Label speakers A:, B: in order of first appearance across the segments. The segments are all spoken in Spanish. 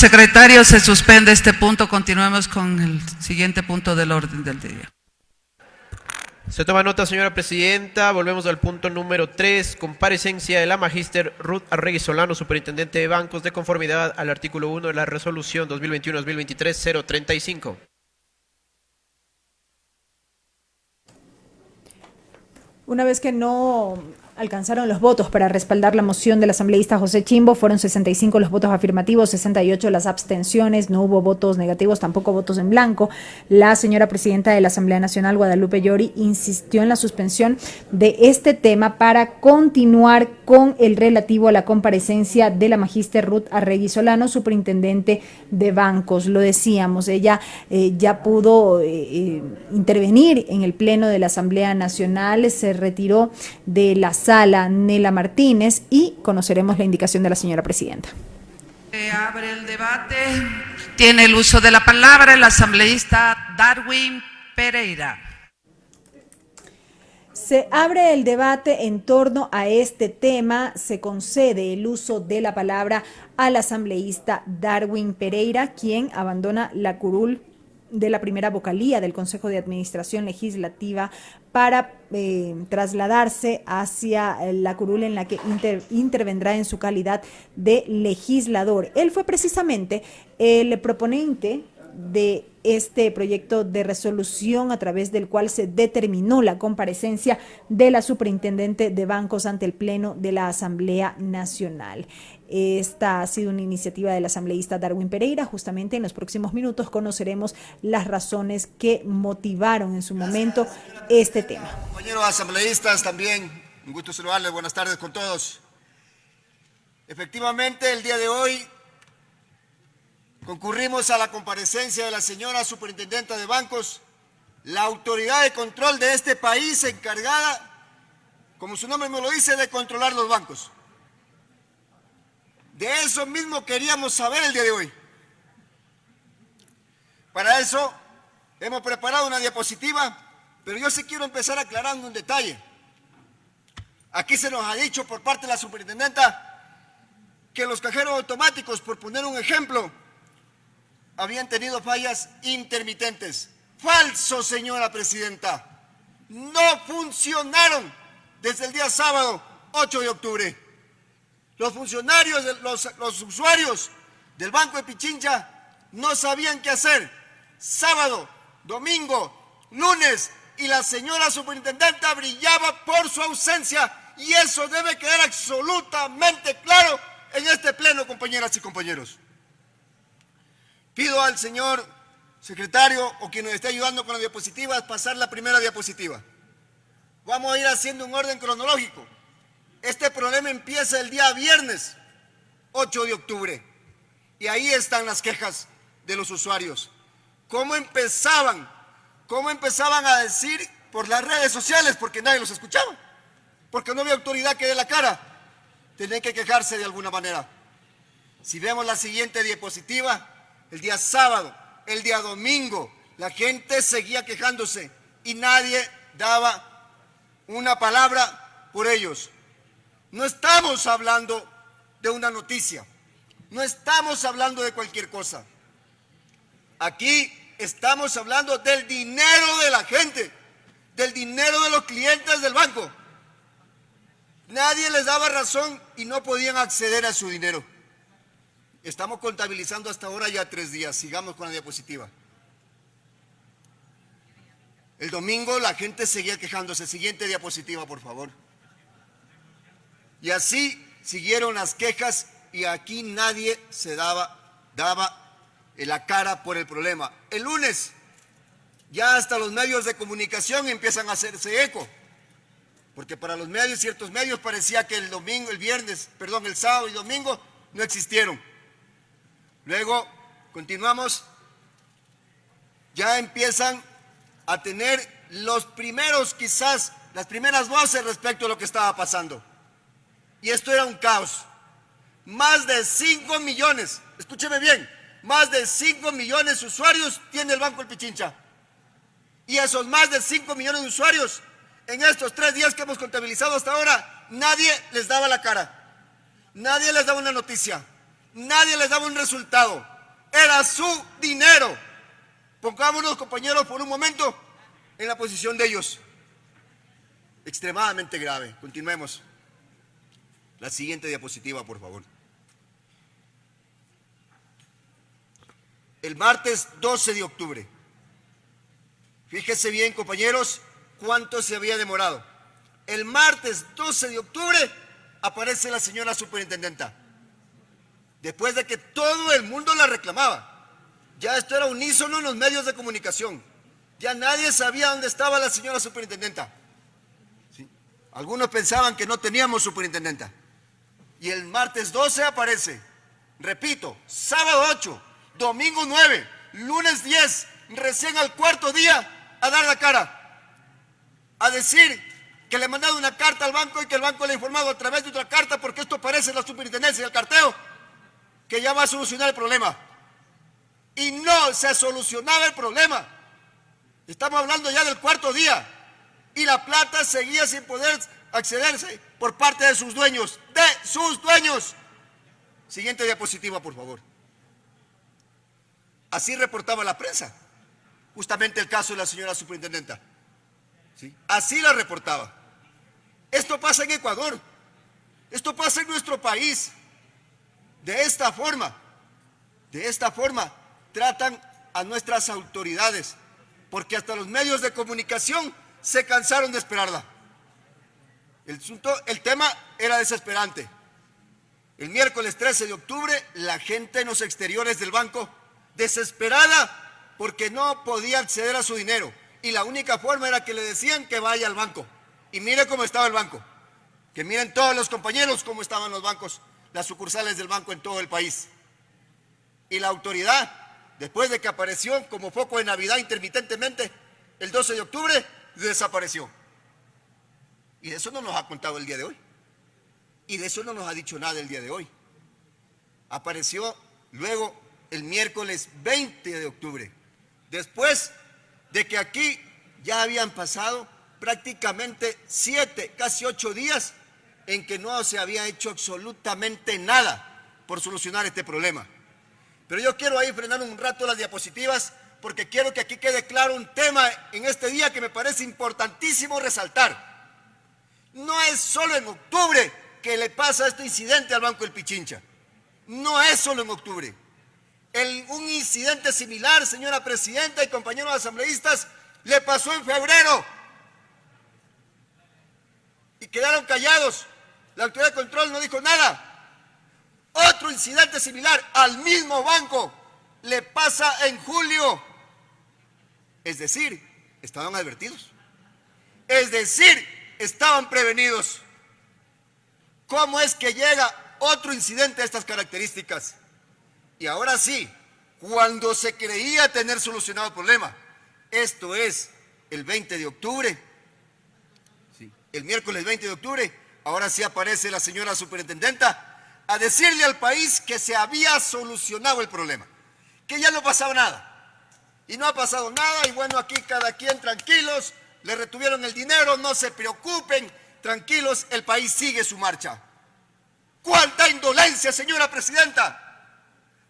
A: Secretario, se suspende este punto. Continuemos con el siguiente punto del orden del día.
B: Se toma nota, señora presidenta. Volvemos al punto número 3, comparecencia de la magíster Ruth Arregui Solano, superintendente de bancos, de conformidad al artículo 1 de la resolución 2021-2023-035.
C: Una vez que no alcanzaron los votos para respaldar la moción del asambleísta José Chimbo, fueron 65 los votos afirmativos, 68 las abstenciones, no hubo votos negativos, tampoco votos en blanco. La señora presidenta de la Asamblea Nacional, Guadalupe Llori, insistió en la suspensión de este tema para continuar con el relativo a la comparecencia de la magíster Ruth Arregui Solano, superintendente de bancos. Lo decíamos, ella ya pudo intervenir en el pleno de la Asamblea Nacional, se retiró de la sala Nela Martínez y conoceremos la indicación de la señora presidenta.
A: Se abre el debate. Tiene el uso de la palabra el asambleísta Darwin Pereira.
C: Se abre el debate en torno a este tema. Se concede el uso de la palabra al asambleísta Darwin Pereira, quien abandona la curul de la primera vocalía del Consejo de Administración Legislativa para trasladarse hacia la curul en la que intervendrá en su calidad de legislador. Él fue precisamente el proponente de este proyecto de resolución a través del cual se determinó la comparecencia de la superintendente de bancos ante el Pleno de la Asamblea Nacional. Esta ha sido una iniciativa del asambleísta Darwin Pereira. Justamente en los próximos minutos conoceremos las razones que motivaron en su momento este tema.
D: Compañeros asambleístas, también un gusto saludarles, buenas tardes con todos. Efectivamente, el día de hoy concurrimos a la comparecencia de la señora superintendenta de bancos, la autoridad de control de este país encargada, como su nombre me lo dice, de controlar los bancos. De eso mismo queríamos saber el día de hoy. Para eso hemos preparado una diapositiva, pero yo sí quiero empezar aclarando un detalle. Aquí se nos ha dicho por parte de la superintendenta que los cajeros automáticos, por poner un ejemplo, habían tenido fallas intermitentes. Falso, señora presidenta. No funcionaron desde el día sábado 8 de octubre. Los funcionarios, los usuarios del Banco de Pichincha no sabían qué hacer. Sábado, domingo, lunes, y la señora superintendenta brillaba por su ausencia, y eso debe quedar absolutamente claro en este pleno, compañeras y compañeros. Pido al señor secretario o quien nos esté ayudando con la diapositiva pasar la primera diapositiva. Vamos a ir haciendo un orden cronológico. Este problema empieza el día viernes 8 de octubre y ahí están las quejas de los usuarios. ¿Cómo empezaban a decir por las redes sociales? Porque nadie los escuchaba, porque no había autoridad que dé la cara. Tenían que quejarse de alguna manera. Si vemos la siguiente diapositiva, el día sábado, el día domingo, la gente seguía quejándose y nadie daba una palabra por ellos. No estamos hablando de una noticia, no estamos hablando de cualquier cosa. Aquí estamos hablando del dinero de la gente, del dinero de los clientes del banco. Nadie les daba razón y no podían acceder a su dinero. Estamos contabilizando hasta ahora ya 3 días. Sigamos con la diapositiva. El domingo la gente seguía quejándose. Siguiente diapositiva, por favor. Y así siguieron las quejas y aquí nadie se daba la cara por el problema. El lunes ya hasta los medios de comunicación empiezan a hacerse eco. Porque para los medios, ciertos medios, parecía que el sábado y domingo no existieron. Luego, continuamos, ya empiezan a tener las primeras voces respecto a lo que estaba pasando. Y esto era un caos. Más de 5 millones, escúcheme bien, más de 5 millones de usuarios tiene el Banco del Pichincha. Y esos más de 5 millones de usuarios, en estos 3 días que hemos contabilizado hasta ahora, nadie les daba la cara. Nadie les daba una noticia. Nadie les daba un resultado. Era su dinero. Pongámonos, compañeros, por un momento en la posición de ellos. Extremadamente grave. Continuemos. La siguiente diapositiva, por favor. El martes 12 de octubre. Fíjese bien, compañeros, cuánto se había demorado. El martes 12 de octubre aparece la señora superintendenta. Después de que todo el mundo la reclamaba. Ya esto era unísono en los medios de comunicación. Ya nadie sabía dónde estaba la señora superintendenta. ¿Sí? Algunos pensaban que no teníamos superintendenta. Y el martes 12 aparece. Repito, sábado 8, domingo 9, lunes 10, recién al cuarto día a dar la cara. A decir que le mandaron una carta al banco y que el banco le ha informado a través de otra carta, porque esto parece la superintendencia y el carteo, que ya va a solucionar el problema. Y no se solucionaba el problema. Estamos hablando ya del cuarto día. Y la plata seguía sin poder accederse por parte de sus dueños. ¡De sus dueños! Siguiente diapositiva, por favor. Así reportaba la prensa. Justamente el caso de la señora superintendenta. ¿Sí? Así la reportaba. Esto pasa en Ecuador. Esto pasa en nuestro país. De esta forma tratan a nuestras autoridades, porque hasta los medios de comunicación se cansaron de esperarla. El tema era desesperante. El miércoles 13 de octubre, la gente en los exteriores del banco, desesperada porque no podía acceder a su dinero. Y la única forma era que le decían que vaya al banco. Y mire cómo estaba el banco. Que miren todos los compañeros cómo estaban los bancos, las sucursales del banco en todo el país. Y la autoridad, después de que apareció como foco de Navidad intermitentemente, el 12 de octubre, desapareció. Y de eso no nos ha contado el día de hoy. Y de eso no nos ha dicho nada el día de hoy. Apareció luego el miércoles 20 de octubre, después de que aquí ya habían pasado prácticamente 7, casi 8 días en que no se había hecho absolutamente nada por solucionar este problema. Pero yo quiero ahí frenar un rato las diapositivas, porque quiero que aquí quede claro un tema en este día que me parece importantísimo resaltar. No es solo en octubre que le pasa este incidente al Banco del Pichincha. No es solo en octubre. Un incidente similar, señora presidenta y compañeros asambleístas, le pasó en febrero. Y quedaron callados. La autoridad de control no dijo nada. Otro incidente similar al mismo banco le pasa en julio. Es decir, estaban advertidos. Es decir, estaban prevenidos. ¿Cómo es que llega otro incidente de estas características? Y ahora sí, cuando se creía tener solucionado el problema, esto es el 20 de octubre, sí, el miércoles 20 de octubre, ahora sí aparece la señora superintendenta a decirle al país que se había solucionado el problema, que ya no pasaba nada. Y no ha pasado nada, y bueno, aquí cada quien tranquilos, le retuvieron el dinero, no se preocupen, tranquilos, el país sigue su marcha. ¡Cuánta indolencia, señora presidenta!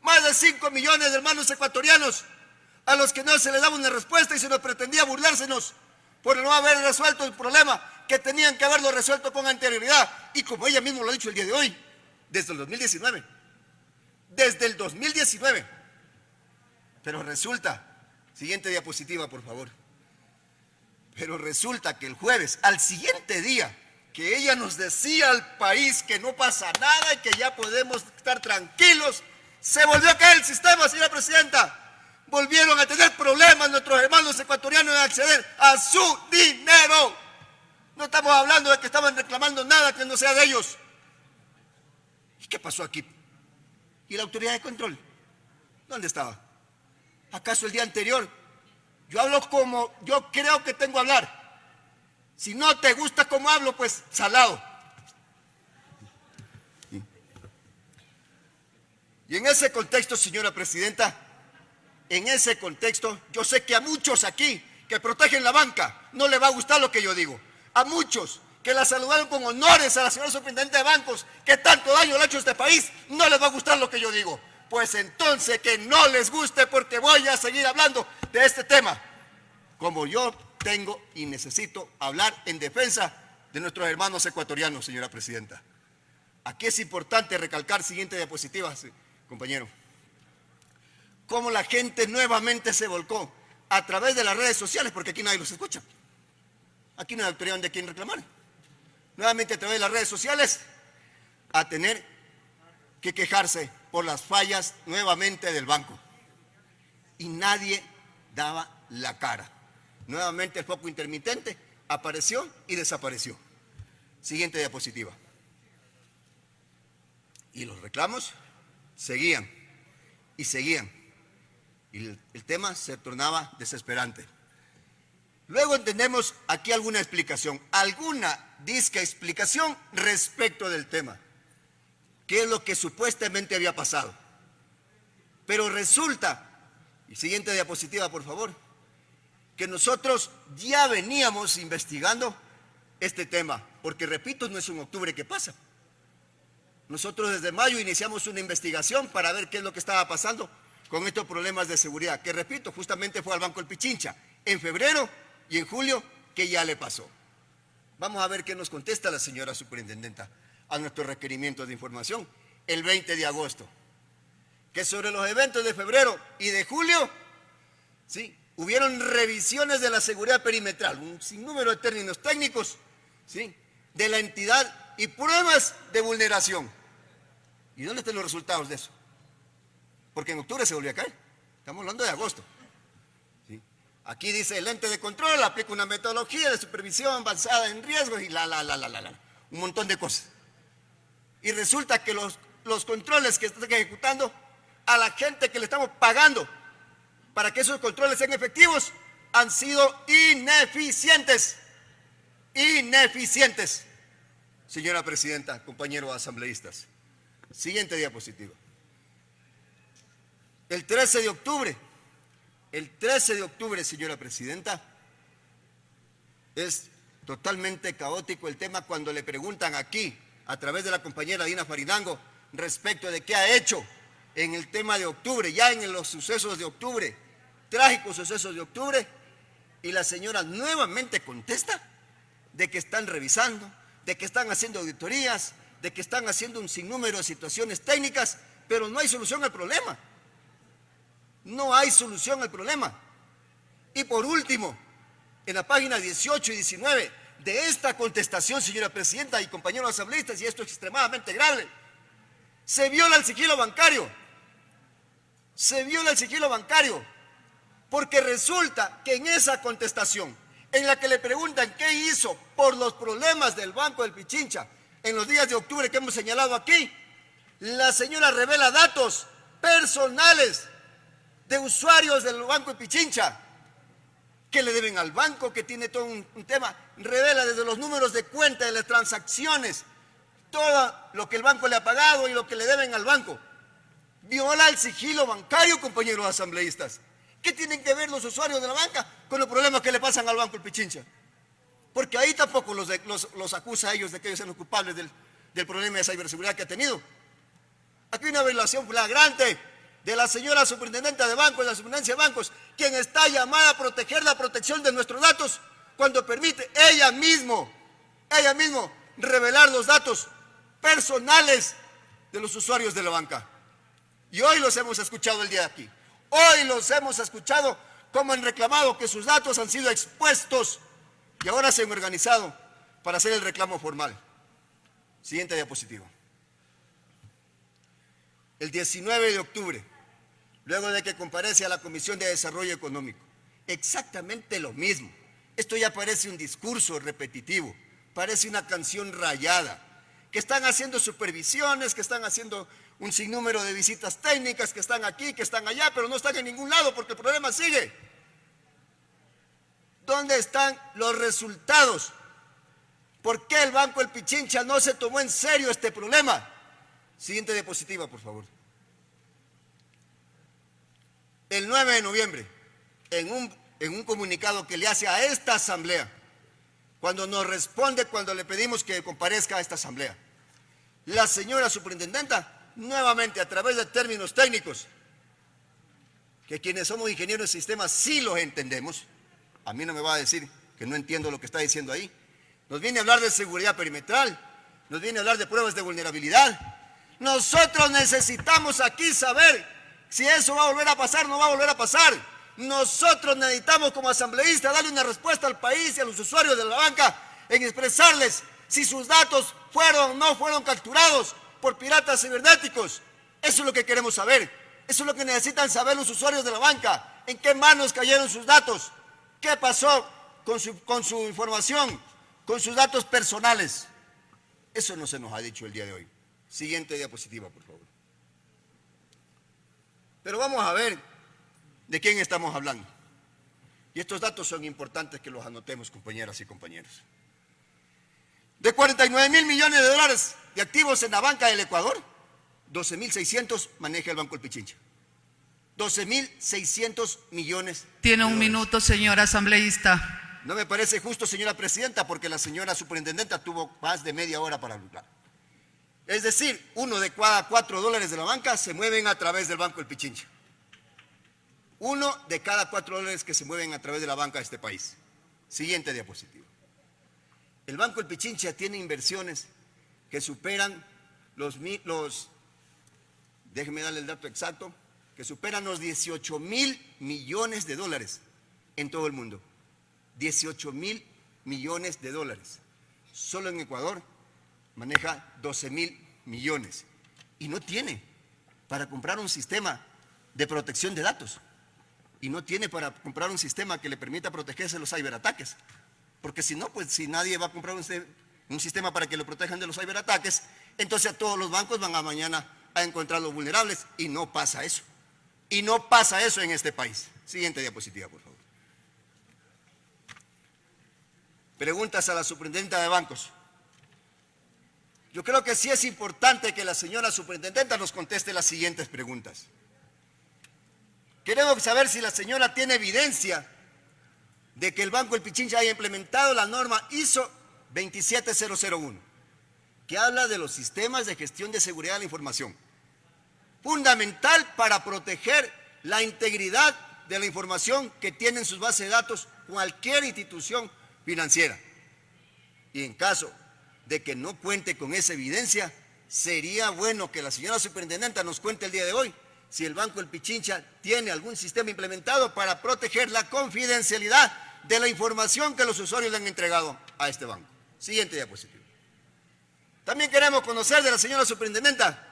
D: Más de 5 millones de hermanos ecuatorianos a los que no se les daba una respuesta y se nos pretendía burlársenos por no haber resuelto el problema que tenían que haberlo resuelto con anterioridad. Y como ella misma lo ha dicho el día de hoy, desde el 2019. Desde el 2019. Pero resulta, siguiente diapositiva, por favor. Pero resulta que el jueves, al siguiente día, que ella nos decía al país que no pasa nada y que ya podemos estar tranquilos, se volvió a caer el sistema, señora presidenta. Volvieron a tener problemas nuestros hermanos ecuatorianos en acceder a su dinero. No estamos hablando de que estaban reclamando nada que no sea de ellos. ¿Y qué pasó aquí? ¿Y la autoridad de control? ¿Dónde estaba? ¿Acaso el día anterior? Yo hablo como yo creo que tengo que hablar. Si no te gusta cómo hablo, pues salado. Y en ese contexto, señora presidenta, en ese contexto, yo sé que a muchos aquí que protegen la banca no les va a gustar lo que yo digo. A muchos que la saludaron con honores a la señora superintendente de bancos, que tanto daño le ha hecho a este país, no les va a gustar lo que yo digo. Pues entonces que no les guste, porque voy a seguir hablando de este tema, como yo tengo y necesito hablar en defensa de nuestros hermanos ecuatorianos, señora presidenta. Aquí es importante recalcar, siguiente diapositiva, compañero, cómo la gente nuevamente se volcó a través de las redes sociales, porque aquí nadie los escucha. Aquí no hay autoridad de quien reclamar. Nuevamente a través de las redes sociales a tener que quejarse por las fallas nuevamente del banco. Y nadie daba la cara. Nuevamente el foco intermitente apareció y desapareció. Siguiente diapositiva. Y los reclamos seguían y seguían. Y el tema se tornaba desesperante. Luego entendemos aquí alguna explicación, alguna disque explicación respecto del tema. ¿Qué es lo que supuestamente había pasado? Pero resulta, y siguiente diapositiva por favor, que nosotros ya veníamos investigando este tema, porque repito, no es en octubre que pasa. Nosotros desde mayo iniciamos una investigación para ver qué es lo que estaba pasando con estos problemas de seguridad, que repito, justamente fue al Banco El Pichincha en febrero y en julio, que ya le pasó. Vamos a ver qué nos contesta la señora superintendenta a nuestros requerimientos de información el 20 de agosto. Que sobre los eventos de febrero y de julio, ¿sí?, hubieron revisiones de la seguridad perimetral, un sinnúmero de términos técnicos, ¿sí?, de la entidad y pruebas de vulneración. ¿Y dónde están los resultados de eso? Porque en octubre se volvió a caer. Estamos hablando de agosto. ¿Sí? Aquí dice el ente de control aplica una metodología de supervisión basada en riesgos y un montón de cosas. Y resulta que los controles que están ejecutando a la gente que le estamos pagando para que esos controles sean efectivos han sido ineficientes. Ineficientes. Señora presidenta, compañeros asambleístas. Siguiente diapositiva. El 13 de octubre, señora presidenta, es totalmente caótico el tema cuando le preguntan aquí, a través de la compañera Dina Farinango, respecto de qué ha hecho en el tema de octubre, ya en los sucesos de octubre, trágicos sucesos de octubre, y la señora nuevamente contesta de que están revisando, de que están haciendo auditorías, de que están haciendo un sinnúmero de situaciones técnicas, pero no hay solución al problema. No hay solución al problema. Y por último, en la página 18 y 19 de esta contestación, señora presidenta y compañeros asambleístas, y esto es extremadamente grave, se viola el sigilo bancario. Se viola el sigilo bancario, porque resulta que en esa contestación, en la que le preguntan qué hizo por los problemas del Banco del Pichincha en los días de octubre que hemos señalado aquí, la señora revela datos personales de usuarios del Banco de Pichincha que le deben al banco, que tiene todo un tema, revela desde los números de cuenta de las transacciones, todo lo que el banco le ha pagado y lo que le deben al banco. Viola el sigilo bancario, compañeros asambleístas. ¿Qué tienen que ver los usuarios de la banca con los problemas que le pasan al Banco del Pichincha? Porque ahí tampoco los acusa a ellos de que ellos sean los culpables del problema de ciberseguridad que ha tenido. Aquí hay una violación flagrante de la señora superintendente de bancos, de la superintendencia de bancos, quien está llamada a proteger la protección de nuestros datos cuando permite ella mismo revelar los datos personales de los usuarios de la banca. Y hoy los hemos escuchado el día de aquí. Hoy los hemos escuchado cómo han reclamado que sus datos han sido expuestos y ahora se han organizado para hacer el reclamo formal. Siguiente diapositiva. El 19 de octubre, luego de que comparece a la Comisión de Desarrollo Económico, exactamente lo mismo. Esto ya parece un discurso repetitivo, parece una canción rayada, que están haciendo supervisiones, que están haciendo un sinnúmero de visitas técnicas, que están aquí, que están allá, pero no están en ningún lado porque el problema sigue. ¿Dónde están los resultados? ¿Por qué el Banco El Pichincha no se tomó en serio este problema? Siguiente diapositiva, por favor. El 9 de noviembre, en un comunicado que le hace a esta asamblea, cuando nos responde cuando le pedimos que comparezca a esta asamblea. La señora superintendenta, nuevamente a través de términos técnicos, que quienes somos ingenieros de sistemas sí los entendemos, a mí no me va a decir que no entiendo lo que está diciendo ahí, nos viene a hablar de seguridad perimetral, nos viene a hablar de pruebas de vulnerabilidad. Nosotros necesitamos aquí saber si eso va a volver a pasar o no va a volver a pasar. Nosotros necesitamos como asambleístas darle una respuesta al país y a los usuarios de la banca en expresarles si sus datos fueron o no fueron capturados por piratas cibernéticos. Eso es lo que queremos saber. Eso es lo que necesitan saber los usuarios de la banca. ¿En qué manos cayeron sus datos? ¿Qué pasó con su información, con sus datos personales? Eso no se nos ha dicho el día de hoy. Siguiente diapositiva, por favor. Pero vamos a ver de quién estamos hablando. Y estos datos son importantes que los anotemos, compañeras y compañeros. De 49.000 millones de dólares de activos en la banca del Ecuador, 12.600 maneja el Banco El Pichincha. 12.600 millones.
A: Tiene un minuto, señora asambleísta.
D: No me parece justo, señora presidenta, porque la señora superintendenta tuvo más de media hora para hablar. Es decir, 1 de cada 4 dólares de la banca se mueven a través del Banco El Pichincha. 1 de cada 4 dólares que se mueven a través de la banca de este país. Siguiente diapositiva. El Banco El Pichincha tiene inversiones que superan déjenme darle el dato exacto, que superan los 18.000 millones de dólares en todo el mundo. 18.000 millones de dólares. Solo en Ecuador maneja 12.000 millones. Y no tiene para comprar un sistema de protección de datos. Y no tiene para comprar un sistema que le permita protegerse de los ciberataques. Porque si no, pues si nadie va a comprar un sistema para que lo protejan de los ciberataques, entonces a todos los bancos van a mañana a encontrar los vulnerables. Y no pasa eso. Y no pasa eso en este país. Siguiente diapositiva, por favor. Preguntas a la superintendenta de bancos. Yo creo que sí es importante que la señora superintendenta nos conteste las siguientes preguntas. Queremos saber si la señora tiene evidencia de que el Banco El Pichincha haya implementado la norma ISO 27001, que habla de los sistemas de gestión de seguridad de la información, fundamental para proteger la integridad de la información que tiene en sus bases de datos cualquier institución financiera. Y en caso de que no cuente con esa evidencia, sería bueno que la señora superintendenta nos cuente el día de hoy si el Banco El Pichincha tiene algún sistema implementado para proteger la confidencialidad de la información que los usuarios le han entregado a este banco. Siguiente diapositiva. También queremos conocer de la señora superintendenta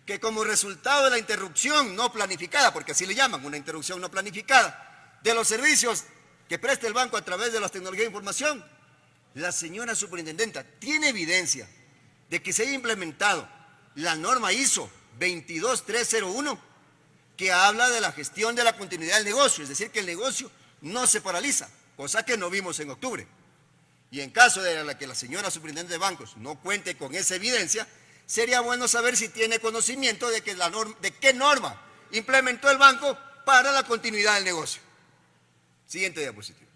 D: que como resultado de la interrupción no planificada, porque así le llaman, una interrupción no planificada, de los servicios que presta el banco a través de las tecnologías de información, la señora superintendenta tiene evidencia de que se haya implementado la norma ISO 22301 que habla de la gestión de la continuidad del negocio, es decir, que el negocio no se paraliza, cosa que no vimos en octubre. Y en caso de que la señora superintendente de bancos no cuente con esa evidencia, sería bueno saber si tiene conocimiento de qué norma implementó el banco para la continuidad del negocio. Siguiente diapositiva.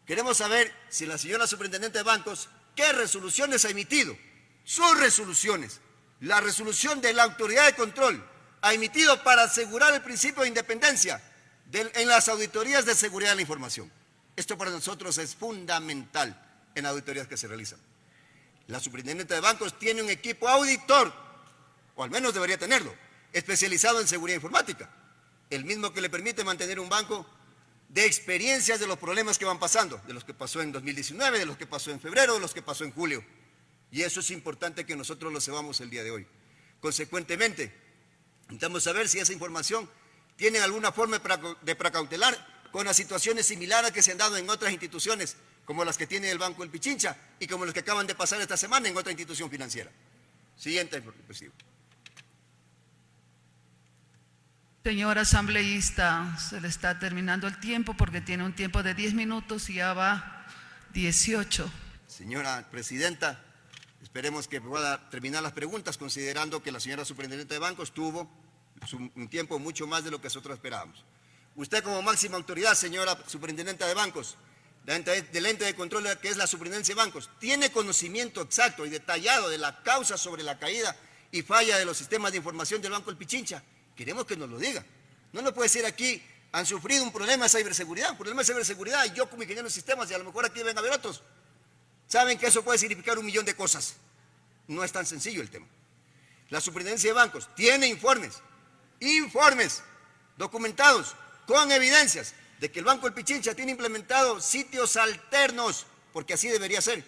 D: Queremos saber si la señora superintendente de bancos, qué resoluciones ha emitido, sus resoluciones, la resolución de la autoridad de control ha emitido para asegurar el principio de independencia en las auditorías de seguridad de la información. Esto para nosotros es fundamental en las auditorías que se realizan. La superintendente de bancos tiene un equipo auditor, o al menos debería tenerlo, especializado en seguridad informática, el mismo que le permite mantener un banco de experiencias de los problemas que van pasando, de los que pasó en 2019, de los que pasó en febrero, de los que pasó en julio. Y eso es importante que nosotros lo sepamos el día de hoy. Consecuentemente, intentamos saber si esa información tiene alguna forma de precautelar con las situaciones similares que se han dado en otras instituciones, como las que tiene el Banco El Pichincha y como las que acaban de pasar esta semana en otra institución financiera. Siguiente diapositiva.
A: Señor asambleísta, se le está terminando el tiempo porque tiene un tiempo de 10 minutos y ya va 18.
D: Señora presidenta, esperemos que pueda terminar las preguntas, considerando que la señora superintendente de bancos tuvo un tiempo mucho más de lo que nosotros esperábamos. Usted como máxima autoridad, señora superintendente de bancos, del ente de control que es la Superintendencia de Bancos, tiene conocimiento exacto y detallado de la causa sobre la caída y falla de los sistemas de información del Banco del Pichincha, queremos que nos lo diga. No nos puede decir aquí, han sufrido un problema de ciberseguridad, y yo como ingeniero de sistemas, y a lo mejor aquí ven a ver otros, saben que eso puede significar 1 millón de cosas. No es tan sencillo el tema. La Superintendencia de Bancos tiene informes documentados, con evidencias, de que el Banco del Pichincha tiene implementado sitios alternos, porque así debería ser,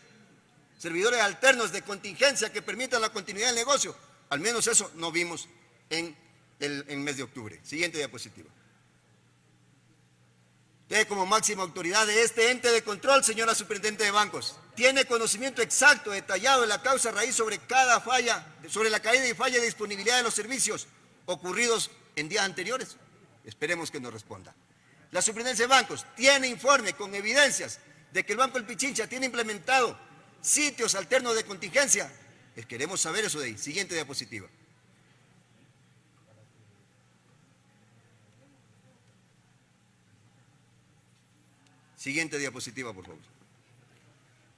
D: servidores alternos de contingencia que permitan la continuidad del negocio. Al menos eso no vimos en el mes de octubre. Siguiente diapositiva. Usted, como máxima autoridad de este ente de control, señora Superintendente de Bancos, tiene conocimiento exacto, detallado de la causa raíz sobre cada falla, sobre la caída y falla de disponibilidad de los servicios ocurridos en días anteriores. Esperemos que nos responda. La Superintendencia de Bancos tiene informe con evidencias de que el Banco del Pichincha tiene implementado sitios alternos de contingencia. Queremos saber eso de ahí. Siguiente diapositiva. Siguiente diapositiva, por favor.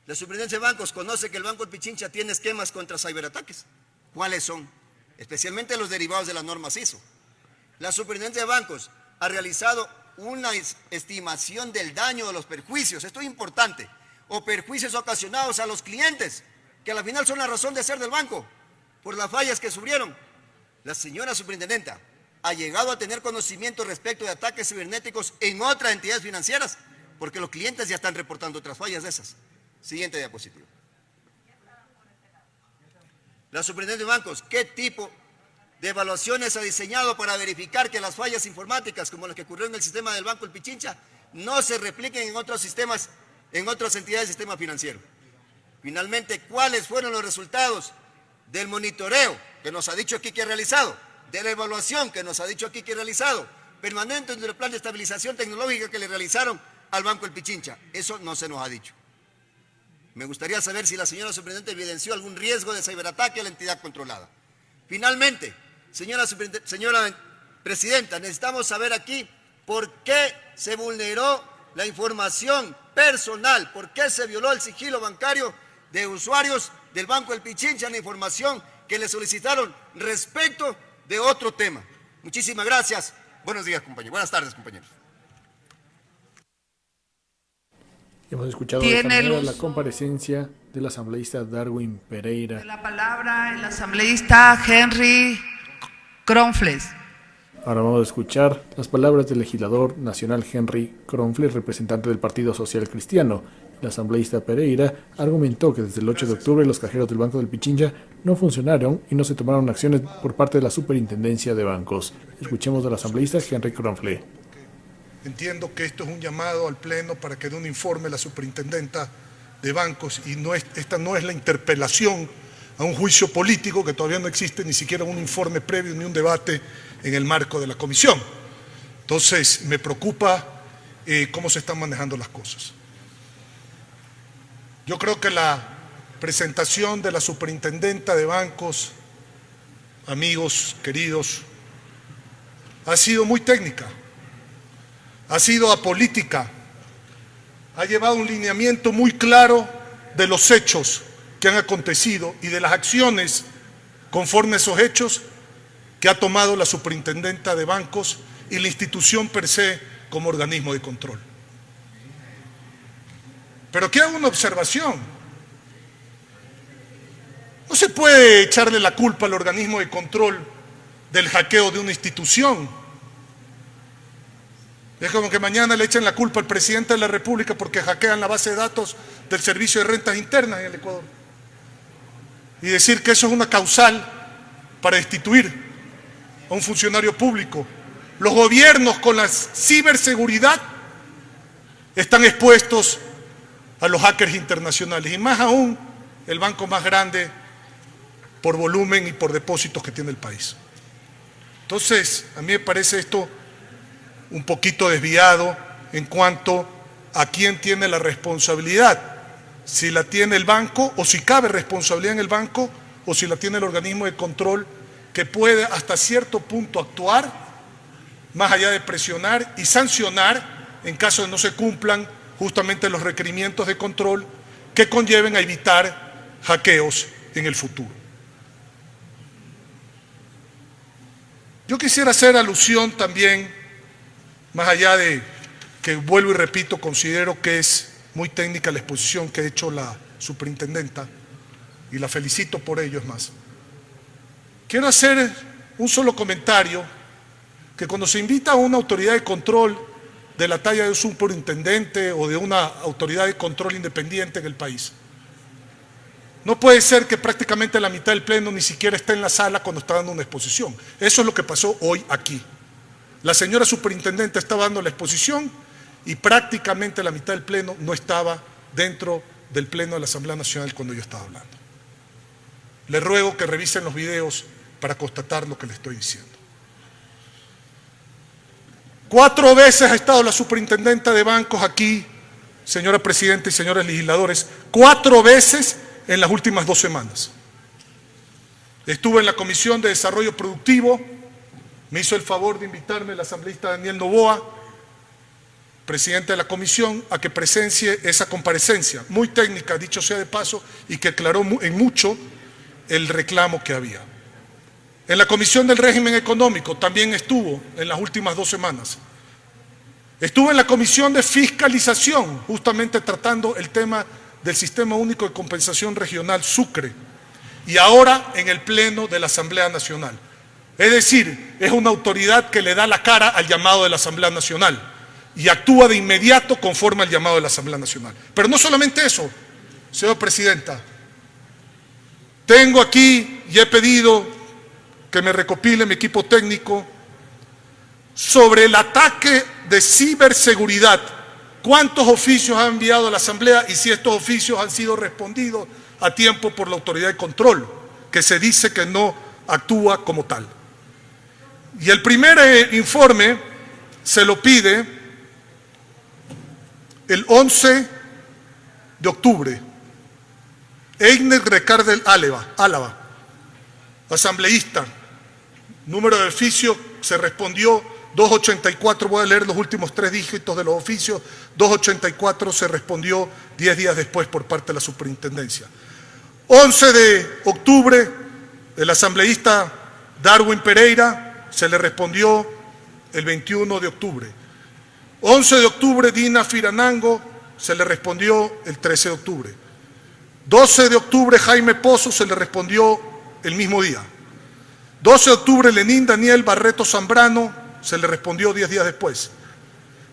D: La Superintendencia de Bancos conoce que el Banco del Pichincha tiene esquemas contra ciberataques. ¿Cuáles son? Especialmente los derivados de las normas ISO. La Superintendencia de Bancos ha realizado una estimación del daño de los perjuicios, esto es importante, o perjuicios ocasionados a los clientes, que al final son la razón de ser del banco, por las fallas que sufrieron. La señora superintendenta ha llegado a tener conocimiento respecto de ataques cibernéticos en otras entidades financieras, porque los clientes ya están reportando otras fallas de esas. Siguiente diapositiva. La Superintendencia de Bancos, ¿qué tipo de evaluaciones ha diseñado para verificar que las fallas informáticas, como las que ocurrieron en el sistema del Banco del Pichincha, no se repliquen en otros sistemas, en otras entidades del sistema financiero? Finalmente, ¿cuáles fueron los resultados del monitoreo que nos ha dicho aquí que ha realizado, de la evaluación que nos ha dicho aquí que ha realizado, permanente del plan de estabilización tecnológica que le realizaron al Banco del Pichincha? Eso no se nos ha dicho. Me gustaría saber si la señora superintendente evidenció algún riesgo de ciberataque a la entidad controlada. Finalmente, señora presidenta, necesitamos saber aquí por qué se vulneró la información personal, por qué se violó el sigilo bancario de usuarios del Banco del Pichincha, la información que le solicitaron respecto de otro tema. Muchísimas gracias. Buenos días, compañeros. Buenas tardes, compañeros.
E: Hemos escuchado de esta manera la comparecencia del asambleísta Darwin Pereira.
A: De la palabra el asambleísta Henry Kronfles.
E: Ahora vamos a escuchar las palabras del legislador nacional Henry Kronfles, representante del Partido Social Cristiano. El asambleísta Pereira argumentó que desde el 8 de octubre los cajeros del Banco del Pichincha no funcionaron y no se tomaron acciones por parte de la Superintendencia de Bancos. Escuchemos al asambleísta Henry Kronfles.
F: Entiendo que esto es un llamado al Pleno para que dé un informe a la Superintendenta de Bancos y esta no es la interpelación a un juicio político, que todavía no existe ni siquiera un informe previo ni un debate en el marco de la comisión. Entonces, me preocupa cómo se están manejando las cosas. Yo creo que la presentación de la Superintendenta de Bancos, amigos queridos, ha sido muy técnica. Ha sido apolítica, ha llevado un lineamiento muy claro de los hechos que han acontecido y de las acciones conforme a esos hechos que ha tomado la Superintendenta de Bancos y la institución per se como organismo de control. Pero aquí hago una observación. No se puede echarle la culpa al organismo de control del hackeo de una institución. Es como que mañana le echen la culpa al presidente de la República porque hackean la base de datos del Servicio de Rentas Internas en el Ecuador. Y decir que eso es una causal para destituir a un funcionario público. Los gobiernos con la ciberseguridad están expuestos a los hackers internacionales. Y más aún, el banco más grande por volumen y por depósitos que tiene el país. Entonces, a mí me parece esto un poquito desviado en cuanto a quién tiene la responsabilidad, si la tiene el banco o si cabe responsabilidad en el banco o si la tiene el organismo de control que puede hasta cierto punto actuar más allá de presionar y sancionar en caso de no se cumplan justamente los requerimientos de control que conlleven a evitar hackeos en el futuro. Yo quisiera hacer alusión también, más allá de que, vuelvo y repito, considero que es muy técnica la exposición que ha hecho la superintendenta, y la felicito por ello, es más. Quiero hacer un solo comentario, que cuando se invita a una autoridad de control de la talla de un superintendente o de una autoridad de control independiente en el país, no puede ser que prácticamente la mitad del pleno ni siquiera esté en la sala cuando está dando una exposición. Eso es lo que pasó hoy aquí. La señora superintendente estaba dando la exposición y prácticamente la mitad del pleno no estaba dentro del pleno de la Asamblea Nacional cuando yo estaba hablando. Les ruego que revisen los videos para constatar lo que les estoy diciendo. 4 veces ha estado la superintendenta de bancos aquí, señora presidenta y señores legisladores, 4 veces en las últimas 2 semanas. Estuve en la Comisión de Desarrollo Productivo, me hizo el favor de invitarme el asambleísta Daniel Noboa, presidente de la comisión, a que presencie esa comparecencia, muy técnica, dicho sea de paso, y que aclaró en mucho el reclamo que había. En la Comisión del Régimen Económico también estuvo en las últimas 2 semanas. Estuvo en la Comisión de Fiscalización, justamente tratando el tema del Sistema Único de Compensación Regional, Sucre, y ahora en el Pleno de la Asamblea Nacional. Es decir, es una autoridad que le da la cara al llamado de la Asamblea Nacional y actúa de inmediato conforme al llamado de la Asamblea Nacional. Pero no solamente eso, señora presidenta. Tengo aquí y he pedido que me recopile mi equipo técnico sobre el ataque de ciberseguridad. ¿Cuántos oficios ha enviado a la Asamblea y si estos oficios han sido respondidos a tiempo por la autoridad de control, que se dice que no actúa como tal? Y el primer informe se lo pide el 11 de octubre. Einer Recardel Álava, asambleísta, número de oficio, se respondió 284, voy a leer los últimos 3 dígitos de los oficios, 284 se respondió 10 días después por parte de la superintendencia. 11 de octubre, el asambleísta Darwin Pereira, se le respondió el 21 de octubre. 11 de octubre, Dina Firanango, se le respondió el 13 de octubre. 12 de octubre, Jaime Pozo, se le respondió el mismo día. 12 de octubre, Lenín Daniel Barreto Zambrano, se le respondió 10 días después.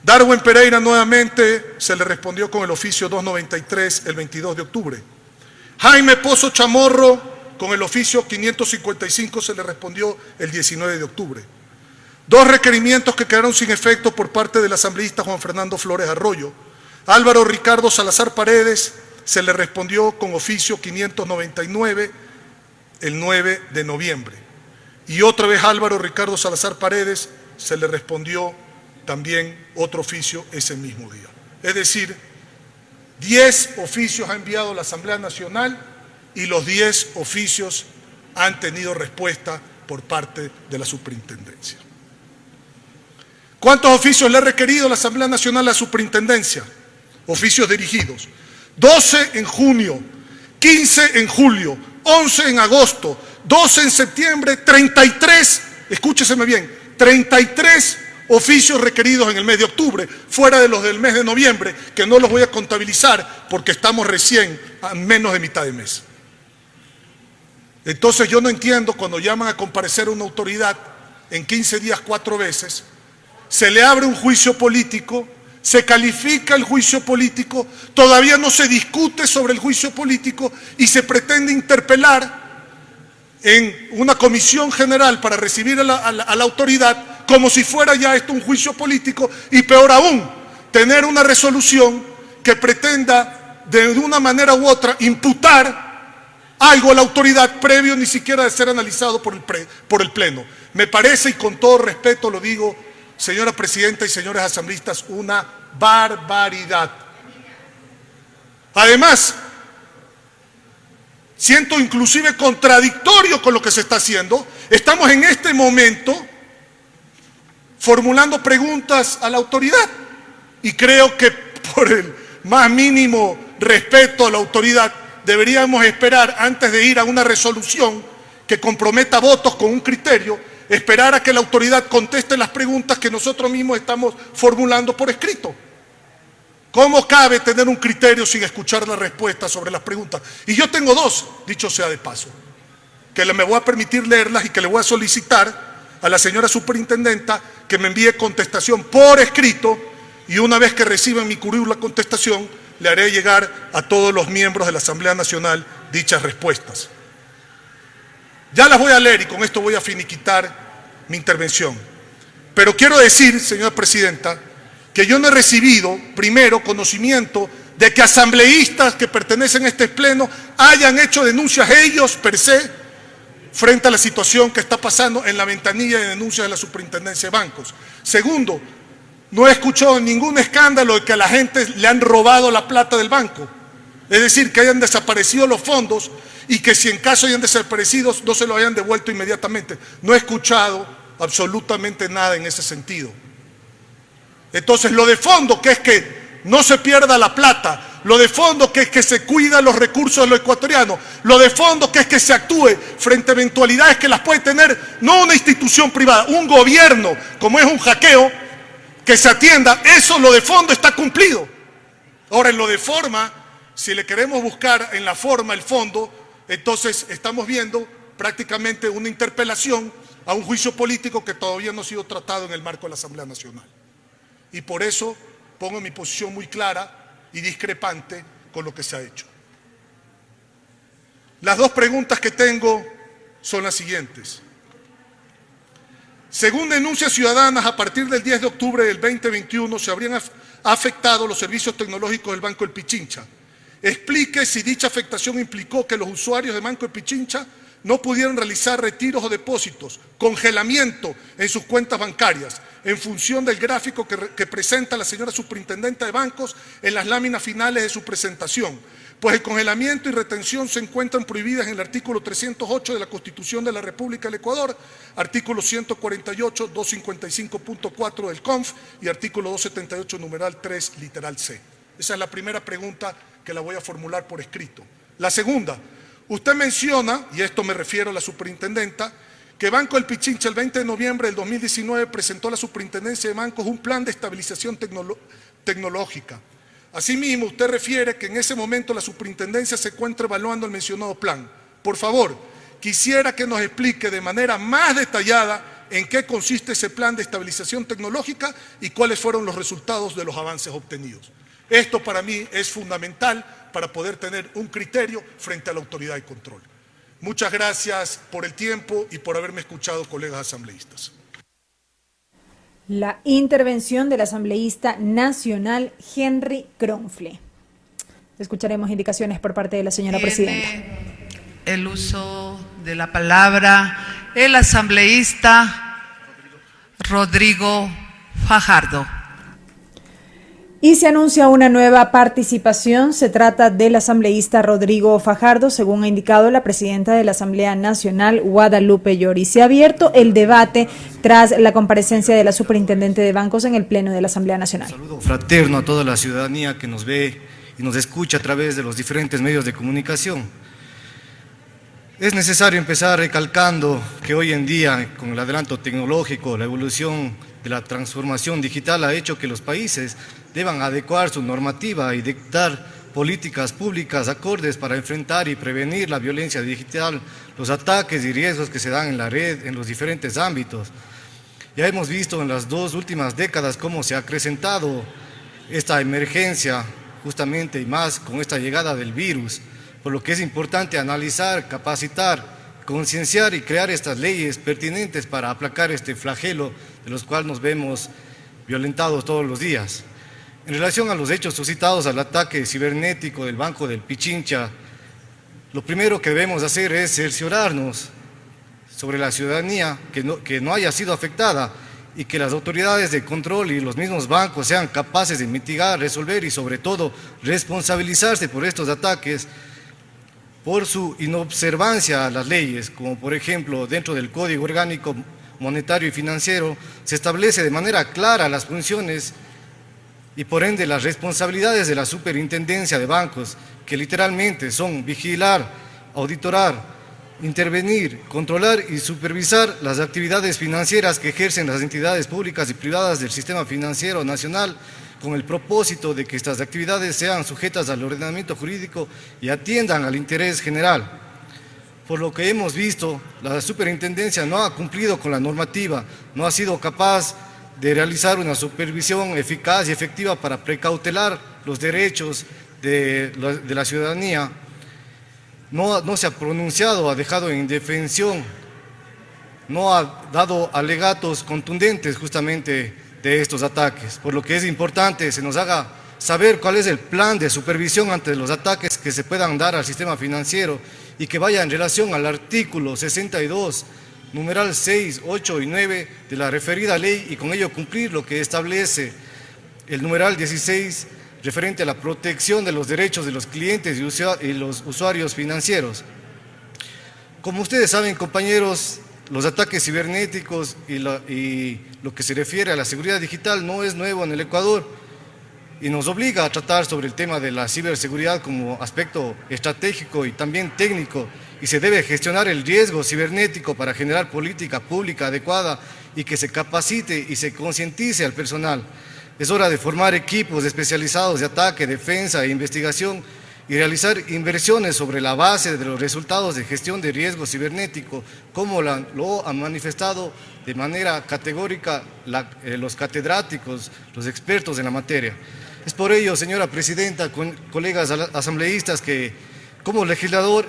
F: Darwin Pereira nuevamente se le respondió con el oficio 293 el 22 de octubre. Jaime Pozo Chamorro con el oficio 555 se le respondió el 19 de octubre. 2 requerimientos que quedaron sin efecto por parte del asambleísta Juan Fernando Flores Arroyo. Álvaro Ricardo Salazar Paredes se le respondió con oficio 599 el 9 de noviembre. Y otra vez Álvaro Ricardo Salazar Paredes se le respondió también otro oficio ese mismo día. Es decir, 10 oficios ha enviado la Asamblea Nacional y los 10 oficios han tenido respuesta por parte de la superintendencia. ¿Cuántos oficios le ha requerido la Asamblea Nacional a la superintendencia? Oficios dirigidos. 12 en junio, 15 en julio, 11 en agosto, 12 en septiembre, 33, escúcheseme bien, 33 oficios requeridos en el mes de octubre, fuera de los del mes de noviembre, que no los voy a contabilizar porque estamos recién a menos de mitad de mes. Entonces yo no entiendo cuando llaman a comparecer a una autoridad en 15 días 4 veces, se le abre un juicio político, se califica el juicio político, todavía no se discute sobre el juicio político y se pretende interpelar en una comisión general para recibir a la autoridad como si fuera ya esto un juicio político y peor aún, tener una resolución que pretenda de una manera u otra imputar algo a la autoridad previo ni siquiera de ser analizado por el Pleno. Me parece, y con todo respeto lo digo, señora presidenta y señores asambleístas, una barbaridad. Además, siento inclusive contradictorio con lo que se está haciendo. Estamos en este momento formulando preguntas a la autoridad y creo que por el más mínimo respeto a la autoridad, deberíamos esperar antes de ir a una resolución que comprometa votos con un criterio, esperar a que la autoridad conteste las preguntas que nosotros mismos estamos formulando por escrito. ¿Cómo cabe tener un criterio sin escuchar la respuesta sobre las preguntas? Y yo tengo dos, dicho sea de paso, que me voy a permitir leerlas y que le voy a solicitar a la señora superintendenta que me envíe contestación por escrito, y una vez que reciba en mi currículum la contestación, le haré llegar a todos los miembros de la Asamblea Nacional dichas respuestas. Ya las voy a leer y con esto voy a finiquitar mi intervención. Pero quiero decir, señora presidenta, que yo no he recibido, primero, conocimiento de que asambleístas que pertenecen a este pleno hayan hecho denuncias ellos per se frente a la situación que está pasando en la ventanilla de denuncias de la Superintendencia de Bancos. Segundo, no he escuchado ningún escándalo de que a la gente le han robado la plata del banco. Es decir, que hayan desaparecido los fondos y que si en caso hayan desaparecido no se lo hayan devuelto inmediatamente. No he escuchado absolutamente nada en ese sentido. Entonces, lo de fondo, que es que no se pierda la plata, lo de fondo, que es que se cuidan los recursos de los ecuatorianos, lo de fondo, que es que se actúe frente a eventualidades que las puede tener no una institución privada, un gobierno, como es un hackeo, que se atienda, eso, lo de fondo está cumplido. Ahora, en lo de forma, si le queremos buscar en la forma el fondo, entonces estamos viendo prácticamente una interpelación a un juicio político que todavía no ha sido tratado en el marco de la Asamblea Nacional. Y por eso pongo mi posición muy clara y discrepante con lo que se ha hecho. Las dos preguntas que tengo son las siguientes. Según denuncias ciudadanas, a partir del 10 de octubre del 2021 se habrían afectado los servicios tecnológicos del Banco del Pichincha. Explique si dicha afectación implicó que los usuarios del Banco del Pichincha no pudieron realizar retiros o depósitos, congelamiento en sus cuentas bancarias, en función del gráfico que presenta la señora superintendenta de bancos en las láminas finales de su presentación, pues el congelamiento y retención se encuentran prohibidas en el artículo 308 de la Constitución de la República del Ecuador, artículo 148, 255.4 del CONF y artículo 278, numeral 3, literal C. Esa es la primera pregunta que la voy a formular por escrito. La segunda, usted menciona, y esto me refiero a la superintendenta, que Banco del Pichincha el 20 de noviembre del 2019 presentó a la Superintendencia de Bancos un plan de estabilización tecnológica. Asimismo, usted refiere que en ese momento la superintendencia se encuentra evaluando el mencionado plan. Por favor, quisiera que nos explique de manera más detallada en qué consiste ese plan de estabilización tecnológica y cuáles fueron los resultados de los avances obtenidos. Esto para mí es fundamental para poder tener un criterio frente a la autoridad de control. Muchas gracias por el tiempo y por haberme escuchado, colegas asambleístas.
C: La intervención del asambleísta nacional Henry Kronfle. Escucharemos indicaciones por parte de la señora presidenta.
A: El uso de la palabra el asambleísta Rodrigo Fajardo.
C: Y se anuncia una nueva participación. Se trata del asambleísta Rodrigo Fajardo, según ha indicado la presidenta de la Asamblea Nacional, Guadalupe Llori. Se ha abierto el debate tras la comparecencia de la superintendente de bancos en el Pleno de la Asamblea Nacional.
G: Un saludo fraterno a toda la ciudadanía que nos ve y nos escucha a través de los diferentes medios de comunicación. Es necesario empezar recalcando que hoy en día, con el adelanto tecnológico, la evolución de la transformación digital ha hecho que los países deban adecuar su normativa y dictar políticas públicas acordes para enfrentar y prevenir la violencia digital, los ataques y riesgos que se dan en la red en los diferentes ámbitos. Ya hemos visto en las 2 últimas décadas cómo se ha acrecentado esta emergencia justamente y más con esta llegada del virus, por lo que es importante analizar, capacitar, concienciar y crear estas leyes pertinentes para aplacar este flagelo de los cuales nos vemos violentados todos los días. En relación a los hechos suscitados al ataque cibernético del Banco del Pichincha, lo primero que debemos hacer es cerciorarnos sobre la ciudadanía que no haya sido afectada y que las autoridades de control y los mismos bancos sean capaces de mitigar, resolver y sobre todo responsabilizarse por estos ataques por su inobservancia a las leyes, como por ejemplo dentro del Código Orgánico Monetario y Financiero se establece de manera clara las funciones y por ende las responsabilidades de la Superintendencia de Bancos, que literalmente son vigilar, auditorar, intervenir, controlar y supervisar las actividades financieras que ejercen las entidades públicas y privadas del sistema financiero nacional, con el propósito de que estas actividades sean sujetas al ordenamiento jurídico y atiendan al interés general. Por lo que hemos visto, la Superintendencia no ha cumplido con la normativa, no ha sido capaz de realizar una supervisión eficaz y efectiva para precautelar los derechos de la ciudadanía. No se ha pronunciado, ha dejado en indefensión, no ha dado alegatos contundentes justamente de estos ataques, por lo que es importante se nos haga saber cuál es el plan de supervisión ante los ataques que se puedan dar al sistema financiero y que vaya en relación al artículo 62, numeral 6, 8 y 9 de la referida ley, y con ello cumplir lo que establece el numeral 16 referente a la protección de los derechos de los clientes y los usuarios financieros. Como ustedes saben, compañeros, los ataques cibernéticos y lo que se refiere a la seguridad digital no es nuevo en el Ecuador y nos obliga a tratar sobre el tema de la ciberseguridad como aspecto estratégico y también técnico, y se debe gestionar el riesgo cibernético para generar política pública adecuada y que se capacite y se concientice al personal. Es hora de formar equipos especializados de ataque, defensa e investigación y realizar inversiones sobre la base de los resultados de gestión de riesgo cibernético, como lo han manifestado de manera categórica los catedráticos, los expertos en la materia. Es por ello, señora presidenta, colegas asambleístas, que como legislador,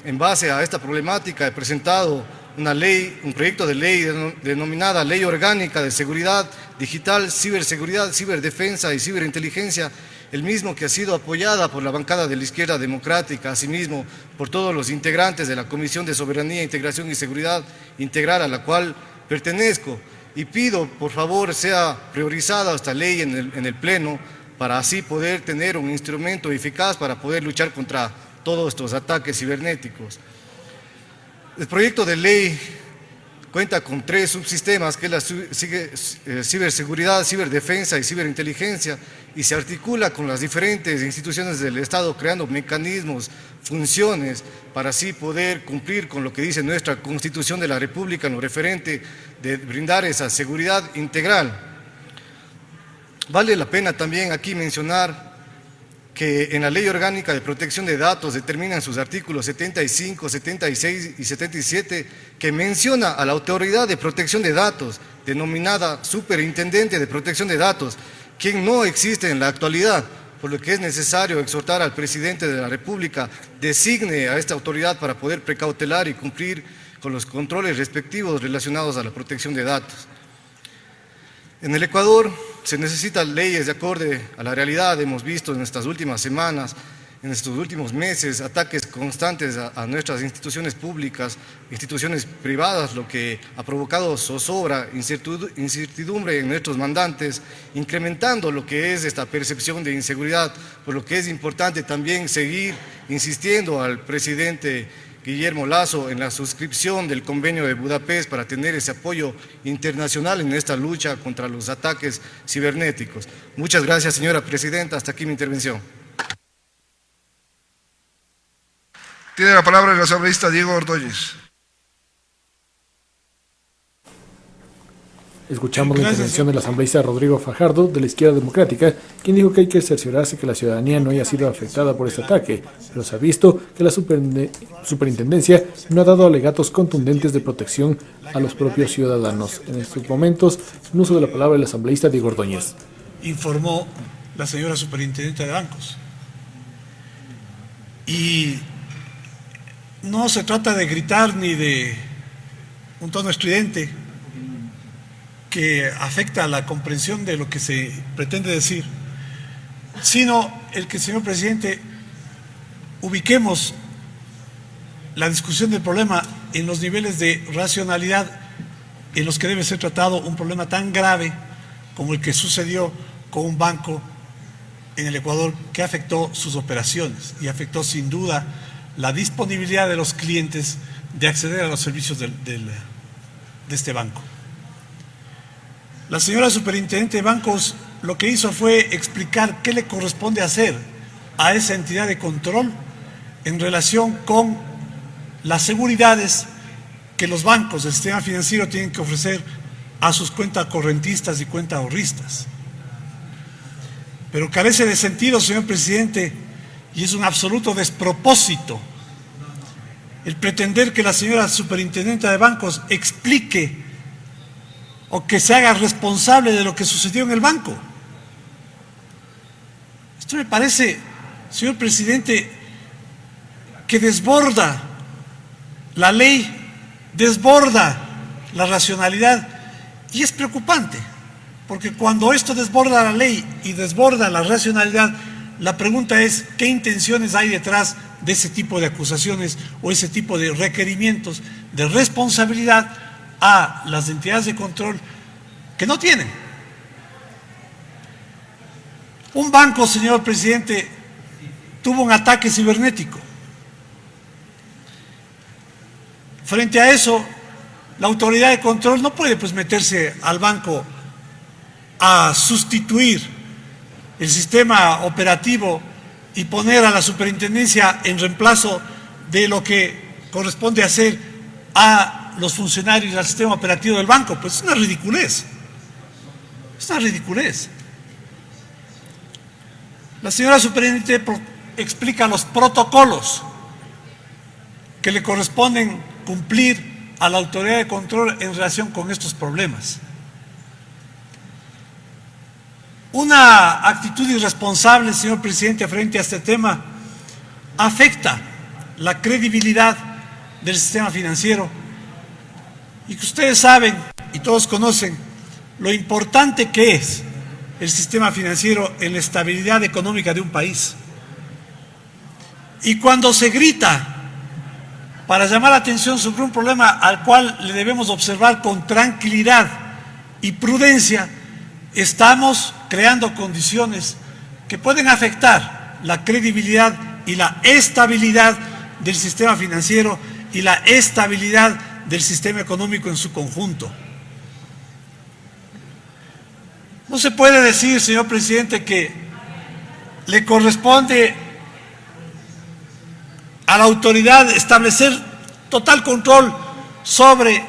G: en base a esta problemática, he presentado un proyecto de ley denominada Ley Orgánica de Seguridad Digital, Ciberseguridad, Ciberdefensa y Ciberinteligencia, el mismo que ha sido apoyada por la bancada de la Izquierda Democrática, asimismo por todos los integrantes de la Comisión de Soberanía, Integración y Seguridad Integral, a la cual pertenezco, y pido, por favor, sea priorizada esta ley en el Pleno, para así poder tener un instrumento eficaz para poder luchar contra todos estos ataques cibernéticos. El proyecto de ley cuenta con 3 subsistemas, que es la ciberseguridad, ciberdefensa y ciberinteligencia, y se articula con las diferentes instituciones del Estado, creando mecanismos, funciones, para así poder cumplir con lo que dice nuestra Constitución de la República en lo referente de brindar esa seguridad integral. Vale la pena también aquí mencionar que en la Ley Orgánica de Protección de Datos determinan sus artículos 75, 76 y 77, que menciona a la Autoridad de Protección de Datos, denominada Superintendente de Protección de Datos, quien no existe en la actualidad, por lo que es necesario exhortar al Presidente de la República designe a esta autoridad para poder precautelar y cumplir con los controles respectivos relacionados a la protección de datos. En el Ecuador se necesitan leyes de acorde a la realidad. Hemos visto en estas últimas semanas, en estos últimos meses, ataques constantes a nuestras instituciones públicas, instituciones privadas, lo que ha provocado zozobra, incertidumbre en nuestros mandantes, incrementando lo que es esta percepción de inseguridad, por lo que es importante también seguir insistiendo al presidente Guillermo Lasso en la suscripción del Convenio de Budapest para tener ese apoyo internacional en esta lucha contra los ataques cibernéticos. Muchas gracias, señora presidenta. Hasta aquí mi intervención.
H: Tiene la palabra el asambleísta Diego Ordóñez.
E: Escuchamos la intervención del asambleísta Rodrigo Fajardo, de la Izquierda Democrática, quien dijo que hay que cerciorarse que la ciudadanía no haya sido afectada por este ataque, pero se ha visto que la superintendencia no ha dado alegatos contundentes de protección a los propios ciudadanos. En estos momentos, en uso de la palabra el asambleísta Diego Ordóñez.
I: Informó la señora superintendente de bancos. Y no se trata de gritar ni de un tono estridente que afecta a la comprensión de lo que se pretende decir, sino el que, señor presidente, ubiquemos la discusión del problema en los niveles de racionalidad en los que debe ser tratado un problema tan grave como el que sucedió con un banco en el Ecuador, que afectó sus operaciones y afectó sin duda la disponibilidad de los clientes de acceder a los servicios de este banco. La señora superintendente de bancos lo que hizo fue explicar qué le corresponde hacer a esa entidad de control en relación con las seguridades que los bancos del sistema financiero tienen que ofrecer a sus cuentas correntistas y cuentas ahorristas. Pero carece de sentido, señor presidente, y es un absoluto despropósito el pretender que la señora superintendenta de bancos explique o que se haga responsable de lo que sucedió en el banco. Esto me parece, señor presidente, que desborda la ley, desborda la racionalidad, y es preocupante, porque cuando esto desborda la ley y desborda la racionalidad, la pregunta es qué intenciones hay detrás de ese tipo de acusaciones o ese tipo de requerimientos de responsabilidad a las entidades de control que no tienen. Un banco, señor presidente, tuvo un ataque cibernético. Frente a eso, la autoridad de control no puede meterse al banco a sustituir el sistema operativo y poner a la superintendencia en reemplazo de lo que corresponde hacer a los funcionarios del sistema operativo del banco. Pues es una ridiculez. Es una ridiculez. La señora superintendente explica los protocolos que le corresponden cumplir a la autoridad de control en relación con estos problemas. Una actitud irresponsable, señor presidente, frente a este tema afecta la credibilidad del sistema financiero, y que ustedes saben y todos conocen lo importante que es el sistema financiero en la estabilidad económica de un país. Y cuando se grita para llamar la atención sobre un problema al cual le debemos observar con tranquilidad y prudencia, estamos creando condiciones que pueden afectar la credibilidad y la estabilidad del sistema financiero y la estabilidad del sistema económico en su conjunto. No se puede decir, señor presidente, que le corresponde a la autoridad establecer total control sobre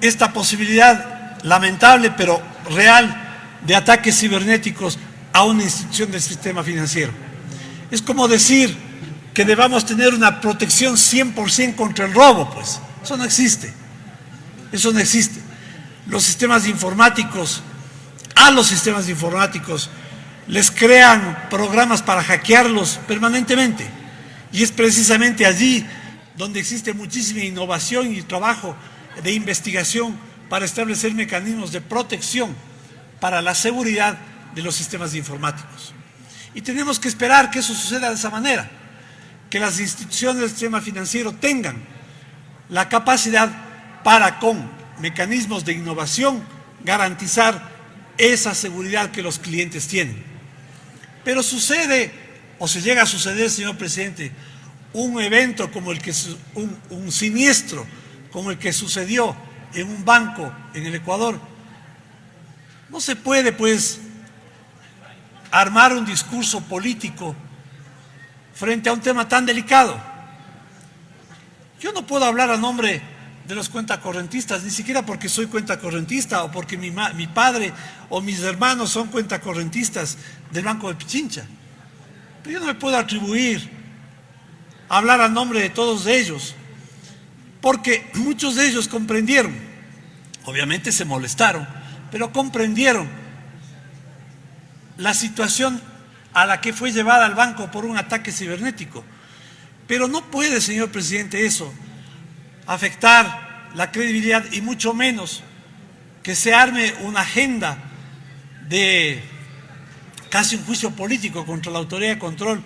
I: esta posibilidad lamentable pero real de ataques cibernéticos a una institución del sistema financiero. Es como decir que debamos tener una protección 100% contra el robo, pues. Eso no existe. Eso no existe. Los sistemas informáticos, a los sistemas informáticos les crean programas para hackearlos permanentemente. Y es precisamente allí donde existe muchísima innovación y trabajo de investigación para establecer mecanismos de protección para la seguridad de los sistemas informáticos. Y tenemos que esperar que eso suceda de esa manera, que las instituciones del sistema financiero tengan la capacidad para, con mecanismos de innovación, garantizar esa seguridad que los clientes tienen. Pero sucede, o se llega a suceder, señor presidente, un evento como el que, un siniestro como el que sucedió en un banco en el Ecuador. No se puede, pues, armar un discurso político frente a un tema tan delicado. Yo no puedo hablar a nombre de los cuentacorrentistas, ni siquiera porque soy cuentacorrentista o porque mi padre o mis hermanos son cuentacorrentistas del Banco de Pichincha. Pero yo no me puedo atribuir a hablar a nombre de todos ellos, porque muchos de ellos comprendieron, obviamente se molestaron, pero comprendieron la situación a la que fue llevada al banco por un ataque cibernético. Pero no puede, señor presidente, eso afectar la credibilidad, y mucho menos que se arme una agenda de casi un juicio político contra la autoridad de control,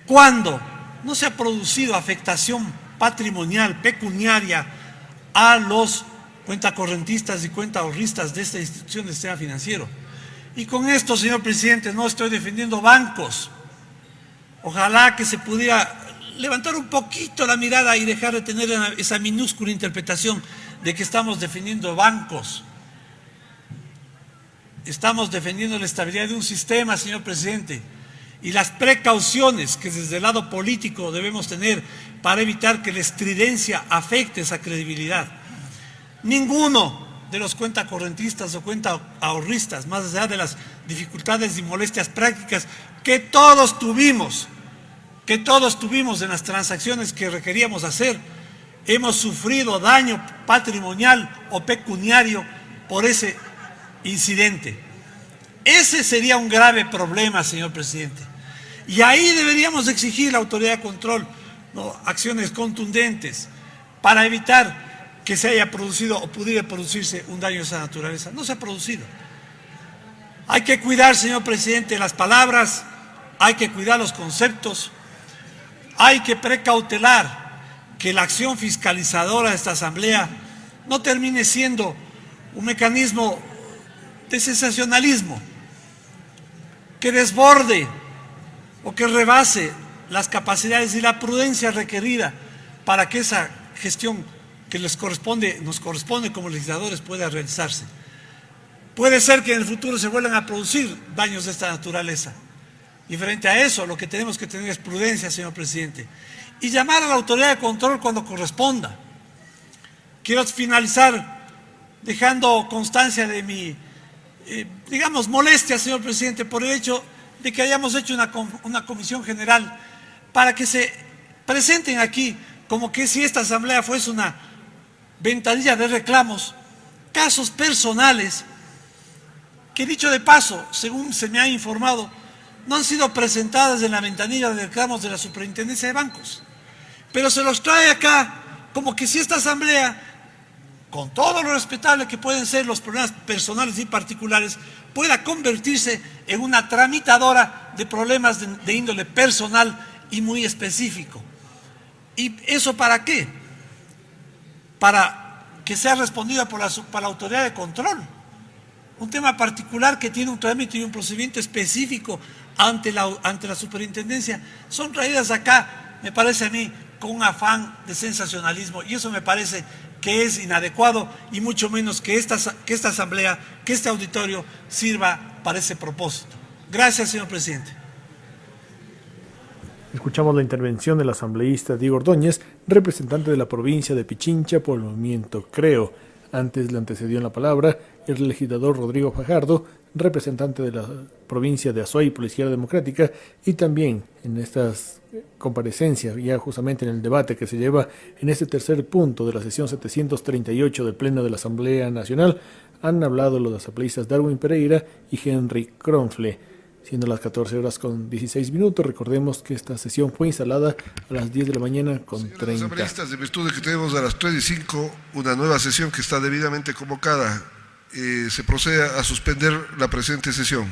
I: cuando no se ha producido afectación patrimonial, pecuniaria a los cuentacorrentistas y cuentaahorristas de esta institución del sistema financiero. Y con esto, señor presidente, no estoy defendiendo bancos. Ojalá que se pudiera levantar un poquito la mirada y dejar de tener esa minúscula interpretación de que estamos defendiendo bancos. estamos defendiendo la estabilidad de un sistema, señor presidente, y las precauciones que desde el lado político debemos tener para evitar que la estridencia afecte esa credibilidad. Ninguno de los cuentacorrentistas o cuentaahorristas, más allá de las dificultades y molestias prácticas que todos tuvimos en las transacciones que requeríamos hacer, hemos sufrido daño patrimonial o pecuniario por ese incidente. Ese sería un grave problema, señor presidente. Y ahí deberíamos exigir a la autoridad de control, ¿no?, acciones contundentes para evitar que se haya producido o pudiera producirse un daño de esa naturaleza. No se ha producido. Hay que cuidar, señor presidente, las palabras, hay que cuidar los conceptos, hay que precautelar que la acción fiscalizadora de esta Asamblea no termine siendo un mecanismo de sensacionalismo que desborde o que rebase las capacidades y la prudencia requerida para que esa gestión que nos corresponde como legisladores pueda realizarse. Puede ser que en el futuro se vuelvan a producir daños de esta naturaleza. Y frente a eso, lo que tenemos que tener es prudencia, señor presidente, y llamar a la autoridad de control cuando corresponda. Quiero finalizar dejando constancia de mi, molestia, señor presidente, por el hecho de que hayamos hecho una comisión general para que se presenten aquí como que si esta asamblea fuese una ventanilla de reclamos, casos personales, que dicho de paso, según se me ha informado, no han sido presentadas en la ventanilla de reclamos de la Superintendencia de Bancos. Pero se los trae acá como que si esta asamblea, con todo lo respetable que pueden ser los problemas personales y particulares, pueda convertirse en una tramitadora de problemas de índole personal y muy específico. ¿Y eso para qué? Para que sea respondida por la autoridad de control. Un tema particular que tiene un trámite y un procedimiento específico ante la superintendencia. Son traídas acá, me parece a mí, con un afán de sensacionalismo, y eso me parece que es inadecuado, y mucho menos que esta asamblea, que este auditorio sirva para ese propósito. Gracias, señor presidente.
E: Escuchamos la intervención del asambleísta Diego Ordóñez, representante de la provincia de Pichincha por el movimiento Creo. Antes le antecedió en la palabra el legislador Rodrigo Fajardo, representante de la provincia de Azuay por la Izquierda Democrática, y también en estas comparecencias, ya justamente en el debate que se lleva en este tercer punto de la sesión 738 del Pleno de la Asamblea Nacional, han hablado los asambleístas Darwin Pereira y Henry Kronfle. Siendo las 14:16, recordemos que esta sesión fue instalada a las 10 de la mañana con
H: Señores
E: 30.
H: asambleístas, de virtud de que tenemos a las 3:05 una nueva sesión que está debidamente convocada, se procede a suspender la presente sesión.